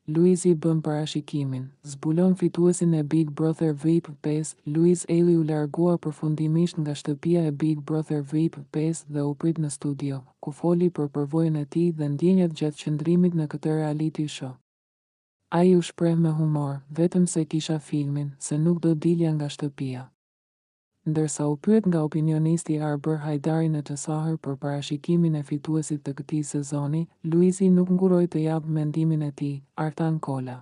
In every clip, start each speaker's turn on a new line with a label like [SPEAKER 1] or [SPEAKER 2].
[SPEAKER 1] Luizi bën parashikimin, zbulon fituesin e Big Brother VIP 5. Luiz Eli u largua përfundimisht nga shtëpia e Big Brother VIP 5 dhe u prit në studio, ku foli për përvojën e tij dhe ndjenjat gjatë qëndrimit në këtë reality show. Ai u shpreh me humor, vetëm se kisha filmin, se nuk do dilja nga shtëpia. Ndërsa u pyet nga opinionisti Arbër Hajdari në Çesahër për parashikimin e fituesit të këtij sezoni, Luizi nuk nguroi të japë mendimin e tij, Artan Kola.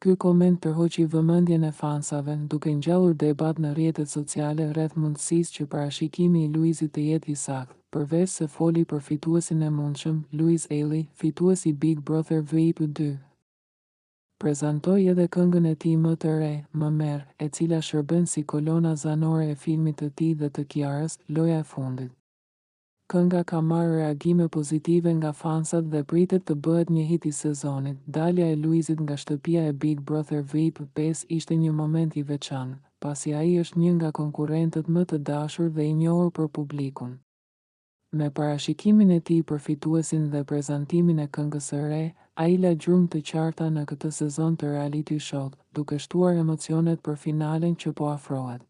[SPEAKER 1] Ky koment tërhoqi vëmendjen e fansave, duke ngjallur debat në rrjetet sociale rreth mundësisë që parashikimi i Luizit të jetë i saktë. Përveç se foli për fituesin e mundshëm, Luiz Eli, fituesi Big Brother VIP 2, prezantoi edhe këngën e tij më të re, Më merr, e cila shërben si kolona zanore e filmit të tij dhe të Kiarës, Loja e fundit. Kënga ka marrë reagime pozitive nga fansat dhe pritet të bëhet një hit i sezonit. Dalja e Luizit nga shtëpia e Big Brother VIP 5 ishte një moment i veçantë, pasi ai është një nga konkurrentët më të dashur dhe i njohur për publikun. Me parashikimin e tij për fituesin dhe prezantimin e këngës së re, ai la gjurmë të qarta në këtë sezon të reality show, duke shtuar emocionet për finalen që po afrohet.